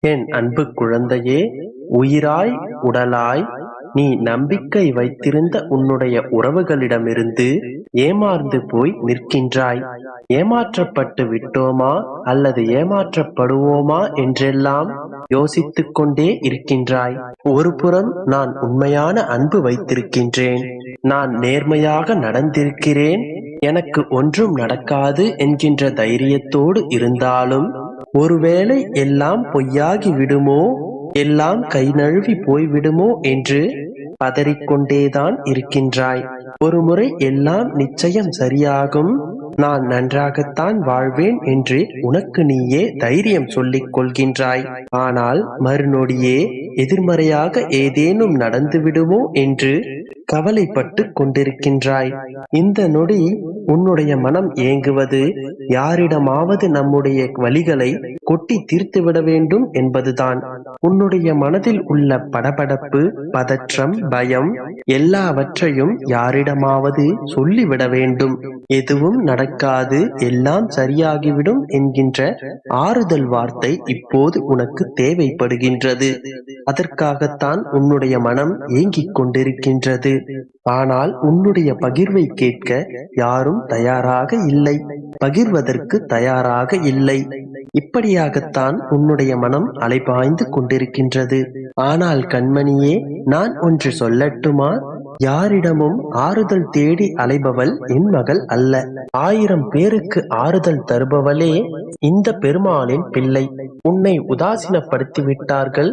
என் அன்பு குழந்தையே, உயிராய் உடலாய் நீ நம்பிக்கை வைத்திருந்த உன்னுடைய உறவுகளிடமிருந்து ஏமாந்து போய் நிற்கின்றாய். ஏமாற்றப்பட்டு விட்டோமா அல்லது ஏமாற்றப்படுவோமா என்றெல்லாம் யோசித்துக் கொண்டே இருக்கின்றாய். ஒரு புறம் நான் உண்மையான அன்பு வைத்திருக்கின்றேன், நான் நேர்மையாக நடந்திருக்கிறேன், எனக்கு ஒன்றும் நடக்காது என்கின்ற தைரியத்தோடு இருந்தாலும் ஒருவேளை எல்லாம் பொய்யாகி விடுமோ, எல்லாம் கை நழுவி போய்விடுமோ என்று பதறிக்கொண்டேதான் இருக்கின்றாய். ஒருமுறை எல்லாம் நிச்சயம் சரியாகும், நான் நன்றாகத்தான் வாழ்வேன் என்று உனக்கு நீயே தைரியம் சொல்லிக் கொள்கின்றாய். ஆனால் மறுநொடியே எதிர்மறையாக ஏதேனும் நடந்து விடுமோ என்று கவலைப்பட்டு கொண்டிருக்கின்றாய். இந்த நொடி உன்னுடைய மனம் ஏங்குவது யாரிடமாவது நம்முடைய வலிகளை கொட்டி தீர்த்துவிட வேண்டும் என்பதுதான். உன்னுடைய மனதில் உள்ள படபடப்பு, பதற்றம், பயம் எல்லாவற்றையும் யாரிடமாவது சொல்லிவிட வேண்டும். எதுவும் நடக்காது, எல்லாம் சரியாகிவிடும் என்கின்ற ஆறுதல் வார்த்தை இப்போது உனக்கு தேவைப்படுகின்றது. அதற்காகத்தான் உன்னுடைய மனம் ஏங்கிக் கொண்டிருக்கின்றது. ஆனால் உன்னுடைய பகிர்வை கேட்க யாரும் தயாராக இல்லை, பகிர்வதற்கு தயாராக இல்லை. இப்படியாகத்தான் உன்னுடைய மனம் அலைபாய்ந்து கொண்டிருக்கின்றது. ஆனால் கண்மணியே, நான் ஒன்று சொல்லட்டுமா? யாரிடமும் ஆறுதல் தேடி அலைபவள் என் மகள் அல்ல. 1000 பேருக்கு ஆறுதல் தருபவளே இந்த பெருமாளின் பிள்ளை. உன்னை உதாசீனப்படுத்தி விட்டார்கள்,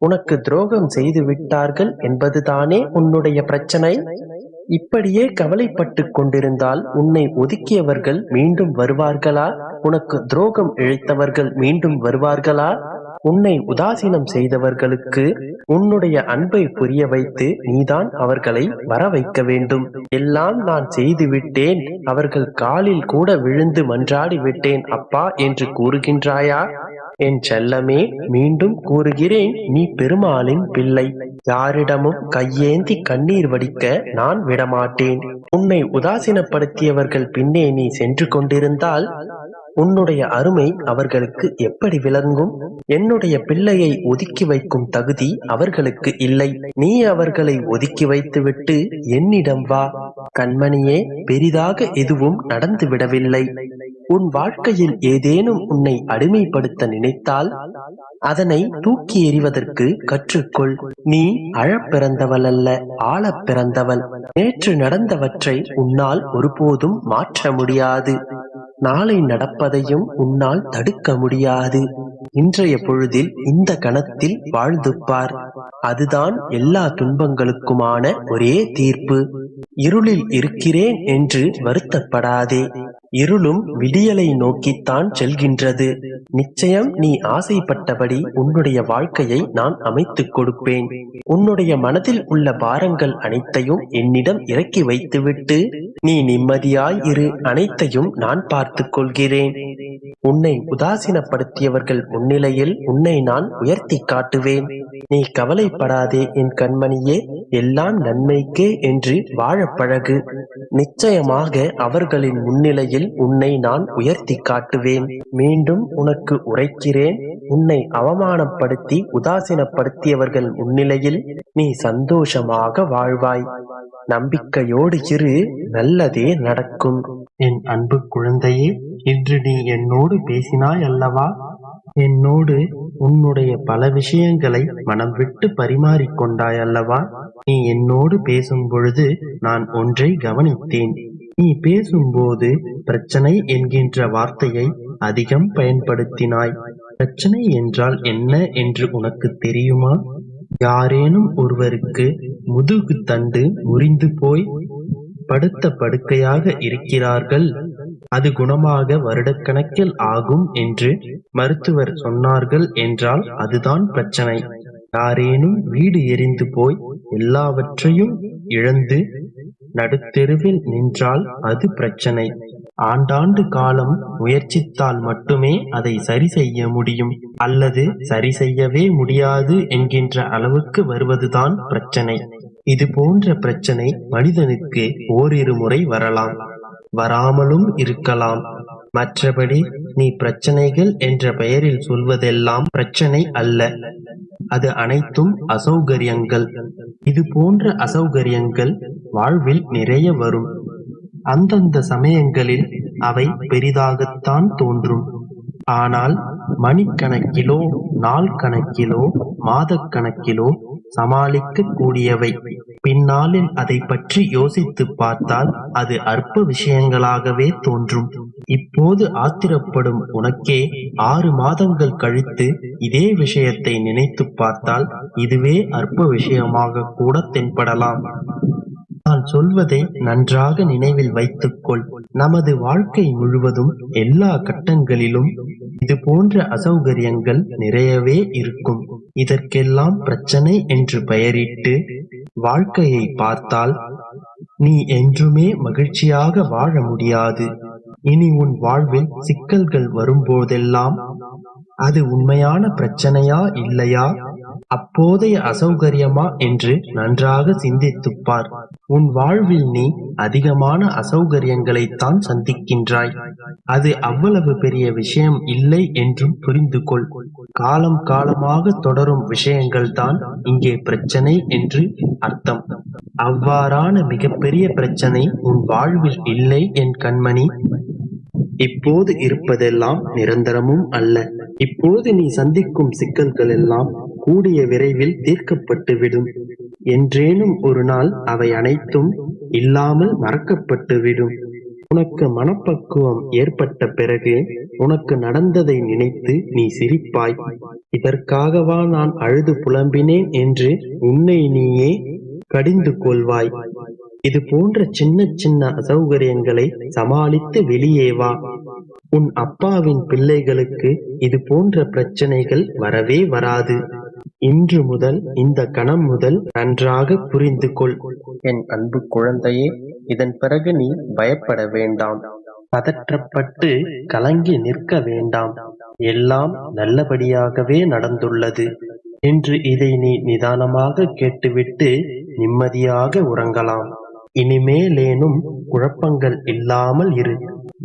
உனக்கு துரோகம் செய்து விட்டார்கள் என்பதுதானே உன்னுடைய பிரச்சனை. இப்படியே கவலைப்பட்டு கொண்டிருந்தால் உன்னை ஒதுக்கியவர்கள் மீண்டும் வருவார்களா? உனக்கு துரோகம் இழைத்தவர்கள் மீண்டும் வருவார்களா? உன்னை உதாசீனம் செய்தவர்களுக்கு உன்னுடைய அன்பை புரிய வைத்து நீதான் அவர்களை வர வைக்க வேண்டும். எல்லாம் நான் செய்து விட்டேன், அவர்கள் காலில் கூட விழுந்து மன்றாடி விட்டேன் அப்பா என்று கூறுகின்றாயா? என் செல்லமே, மீண்டும் கூறுகிறேன், நீ பெருமாளின் பிள்ளை. யாரிடமும் கையேந்தி கண்ணீர் வடிக்க நான் விடமாட்டேன். உன்னை உதாசீனப்படுத்தியவர்கள் பின்னே நீ சென்று கொண்டிருந்தால் உன்னுடைய அருமை அவர்களுக்கு எப்படி விளங்கும்? என்னுடைய பிள்ளையை ஒதுக்கி வைக்கும் தகுதி அவர்களுக்கு இல்லை. நீ அவர்களை ஒதுக்கி வைத்துவிட்டு என்னிடம் வா. கண்மணியே, பெரிதாக எதுவும் நடந்து விடவில்லை. உன் வாழ்க்கையில் ஏதேனும் உன்னை அடிமைப்படுத்த நினைத்தால் அதனை தூக்கி எறிவதற்கு கற்றுக்கொள். நீ அழப் பிறந்தவள் அல்ல, ஆளப் பிறந்தவள். நேற்று நடந்தவற்றை உன்னால் ஒருபோதும் மாற்ற முடியாது. நாளை நடப்பதையும் உன்னால் தடுக்க முடியாது. இன்றைய பொழுதில் இந்த கணத்தில் வாழ்ந்து பார். அதுதான் எல்லா துன்பங்களுக்குமான ஒரே தீர்ப்பு. இருளில் இருக்கிறேன் என்று வருத்தப்படாதே. இருளும் விடியலை நோக்கித்தான் செல்கின்றது. நிச்சயம் நீ ஆசைப்பட்டபடி உன்னுடைய வாழ்க்கையை நான் அமைத்துக் கொடுப்பேன். உன்னுடைய மனதில் உள்ள பாரங்கள் அனைத்தையும் என்னிடம் இறக்கி வைத்துவிட்டு நீ நிம்மதியாய் இரு. அனைத்தையும் நான் பார்த்துக் கொள்கிறேன். உன்னை உதாசீனப்படுத்தியவர்கள் முன்னிலையில் உன்னை நான் உயர்த்தி காட்டுவேன். நீ கவலைப்படாதே என் கண்மணியே, எல்லாம் நன்மைக்கே என்று வாழ பழகு. நிச்சயமாக அவர்களின் முன்னிலையில் உன்னை நான் உயர்த்தி காட்டுவேன். மீண்டும் உனக்கு உரைக்கிறேன், உன்னை அவமானப்படுத்தி உதாசீனப்படுத்தியவர்கள் முன்னிலையில் நீ சந்தோஷமாக வாழ்வாய். நம்பிக்கையோடு இரு, நல்லதே நடக்கும். என் அன்பு குழந்தையே, இன்று நீ என்னோடு பேசினாய் அல்லவா? என்னோடு உன்னுடைய பல விஷயங்களை மனம் விட்டு பரிமாறிக்கொண்டாய் அல்லவா? நீ என்னோடு பேசும் பொழுது நான் ஒன்றை கவனித்தேன். நீ பேசும்போது பிரச்சனை என்கின்ற வார்த்தையை அதிகம் பயன்படுத்தினாய். பிரச்சனை என்றால் என்ன என்று உனக்கு தெரியுமா? யாரேனும் ஒருவருக்கு முதுகு தண்டு முறிந்து போய் படுத்த படுக்கையாக இருக்கிறார்கள், அது குணமாக வருடக்கணக்கில் ஆகும் என்று மருத்துவர் சொன்னார்கள் என்றால் அதுதான் பிரச்சனை. யாரேனும் வீடு எரிந்து போய் எல்லாவற்றையும் இழந்து நடுத்தெருவில் நின்றால் அது பிரச்சனை. ஆண்டாண்டு காலம் முயற்சித்தால் மட்டுமே அதை சரி செய்ய முடியும், அல்லது சரி செய்யவே முடியாது என்கின்ற அளவுக்கு வருவதுதான் பிரச்சனை. இது போன்ற பிரச்சனை மனிதனுக்கு ஓரிரு முறை வரலாம், வராமலும் இருக்கலாம். மற்றபடி நீ பிரச்சனைகள் என்ற பெயரில் சொல்வதெல்லாம் பிரச்சனை அல்ல. அது அனைத்தும் அசௌகரியங்கள். இது போன்ற அசௌகரியங்கள் வாழ்வில் நிறைய வரும். அந்தந்த சமயங்களில் அவை பெரிதாகத்தான் தோன்றும். ஆனால் மணிக்கணக்கிலோ, நாள் கணக்கிலோ, மாதக்கணக்கிலோ சமாளிக்க கூடியவை. பின்னாளில் அதை பற்றி யோசித்துப் பார்த்தால் அது அற்ப விஷயங்களாகவே தோன்றும். இப்போது ஆத்திரப்படும் உனக்கே 6 மாதங்கள் கழித்து இதே விஷயத்தை நினைத்துப் பார்த்தால் இதுவே அற்ப விஷயமாக கூட தென்படலாம். நான் சொல்வதை நன்றாக நினைவில் வைத்துக்கொள். நமது வாழ்க்கை முழுவதும் எல்லா கட்டங்களிலும் இது போன்ற அசௌகரியங்கள் நிறையவே இருக்கும். இதற்கெல்லாம் பிரச்சனை என்று பெயரிட்டு வாழ்க்கையை பார்த்தால் நீ என்றுமே மகிழ்ச்சியாக வாழ முடியாது. இனி உன் வாழ்வில் சிக்கல்கள் வரும்போதெல்லாம் அது உண்மையான பிரச்சனையா இல்லையா, அப்போதைய அசௌகரியமா என்று நன்றாக சிந்தித்துப் பார். உன் வாழ்வில் நீ அதிகமான அசௌகரியங்களைத்தான் சந்திக்கின்றாய். அது அவ்வளவு பெரிய விஷயம் இல்லை என்றும் புரிந்து கொள். காலம் காலமாக தொடரும் விஷயங்கள்தான் இங்கே பிரச்சனை என்று அர்த்தம். அவ்வாறான மிகப்பெரிய பிரச்சனை உன் வாழ்வில் இல்லை என் கண்மணி. இப்போது இருப்பதெல்லாம் நிரந்தரமும் அல்ல. இப்போது நீ சந்திக்கும் சிக்கல்கள் எல்லாம் கூடிய விரைவில் தீர்க்கப்பட்டுவிடும். என்றேனும் ஒரு நாள் அவை அனைத்தும் இல்லாமல் மறக்கப்பட்டுவிடும். உனக்கு மனப்பக்குவம் ஏற்பட்ட பிறகு உனக்கு நடந்ததை நினைத்து நீ சிரிப்பாய். இதற்காகவா நான் அழுது புலம்பினேன் என்று உன்னை நீயே கடிந்து கொள்வாய். இது போன்ற சின்ன சின்ன அசௌகரியங்களை சமாளித்து வெளியே வா. உன் அப்பாவின் பிள்ளைகளுக்கு இது போன்ற பிரச்சனைகள் வரவே வராது. இன்று முதல், இந்த கணம் முதல் நன்றாக புரிந்து கொள். என் அன்பு குழந்தையே, இதன் பிறகு நீ பயப்பட வேண்டாம். பதற்றப்பட்டு கலங்கி நிற்க வேண்டாம். எல்லாம் நல்லபடியாகவே நடந்துள்ளது என்று இதை நீ நிதானமாக கேட்டுவிட்டு நிம்மதியாக உறங்கலாம். இனிமேலேனும் குழப்பங்கள் இல்லாமல் இரு.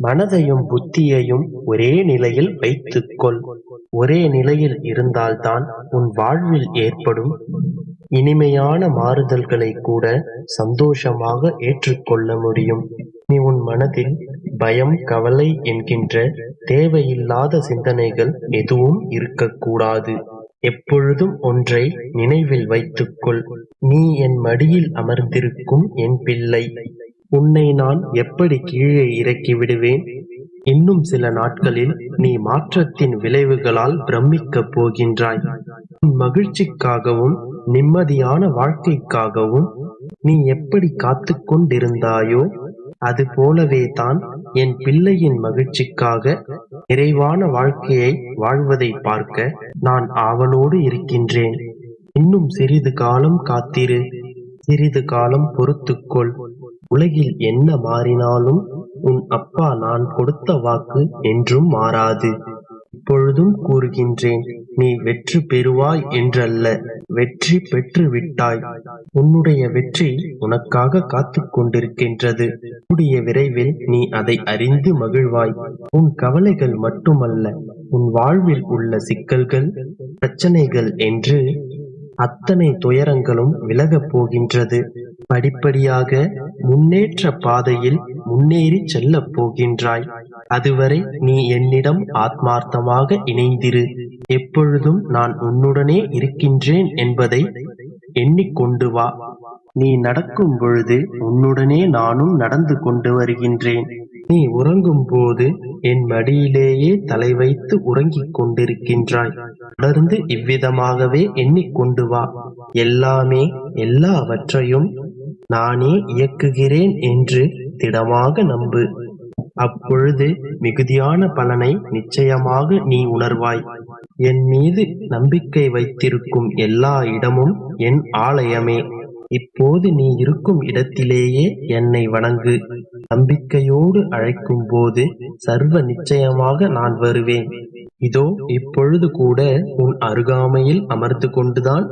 மனதையும் புத்தியையும் ஒரே நிலையில் வைத்துக்கொள். ஒரே நிலையில் இருந்தால்தான் உன் வாழ்வில் ஏற்படும் இனிமையான மாறுதல்களை கூட சந்தோஷமாக ஏற்றுக்கொள்ள முடியும். நீ உன் மனதில் பயம், கவலை என்கின்ற தேவையில்லாத சிந்தனைகள் எதுவும் இருக்கக்கூடாது. எப்பொழுதும் ஒன்றை நினைவில் வைத்துக்கொள். நீ என் மடியில் அமர்ந்திருக்கும் என் பிள்ளை. உன்னை நான் எப்படி கீழே இறக்கி விடுவேன்? இன்னும் சில நாட்களில் நீ மாற்றத்தின் விளைவுகளால் பிரமிக்கப் போகின்றாய். உன் மகிழ்ச்சிக்காகவும் நிம்மதியான வாழ்க்கைக்காகவும் நீ எப்படி காத்து கொண்டிருந்தாயோ அது போலவே தான் என் பிள்ளையின் மகிழ்ச்சிக்காக நிறைவான வாழ்க்கையை வாழ்வதை பார்க்க நான் ஆவலோடு இருக்கின்றேன். இன்னும் சிறிது காலம் காத்திரு. சிறிது காலம் பொறுத்துக்கொள். உலகில் என்ன மாறினாலும் உன் அப்பா நான் கொடுத்த வாக்கு என்றும் மாறாது. இப்பொழுதும் கூறுகின்றேன், நீ வெற்றி பெறுவாய் என்றல்ல, வெற்றி பெற்று விட்டாய். உன்னுடைய வெற்றி உனக்காக காத்து கொண்டிருக்கின்றது. கூடிய விரைவில் நீ அதை அறிந்து மகிழ்வாய். உன் கவலைகள் மட்டுமல்ல, உன் வாழ்வில் உள்ள சிக்கல்கள், பிரச்சனைகள் என்று அத்தனை துயரங்களும் விலகப் போகின்றது. படிப்படியாக முன்னேற்ற பாதையில் முன்னேறி செல்லப் போகின்றாய். அதுவரை நீ என்னிடம் ஆத்மார்த்தமாக இணைந்திரு. எப்பொழுதும் நான் உன்னுடனே இருக்கின்றேன் என்பதை எண்ணிக்கொண்டு வா. நீ நடக்கும் பொழுது உன்னுடனே நானும் நடந்து கொண்டு வருகின்றேன். நீ உறங்கும் போது என் மடியிலேயே தலை வைத்து உறங்கிக் கொண்டிருக்கின்றாய். தொடர்ந்து இவ்விதமாகவே எண்ணிக்கொண்டு வா. எல்லாமே எல்லாவற்றையும் நானே இயக்குகிறேன் என்று திடமாக நம்பு. அப்பொழுது மிகுதியான பலனை நிச்சயமாக நீ உணர்வாய். என் மீது நம்பிக்கை வைத்திருக்கும் எல்லா இடமும் என் ஆலயமே. இப்போது நீ இருக்கும் இடத்திலேயே என்னை வணங்கு. நம்பிக்கையோடு அழைக்கும் போது சர்வ நிச்சயமாக நான் வருவேன். இதோ இப்பொழுது கூட உன் அருகாமையில் அமர்ந்து கொண்டுதான்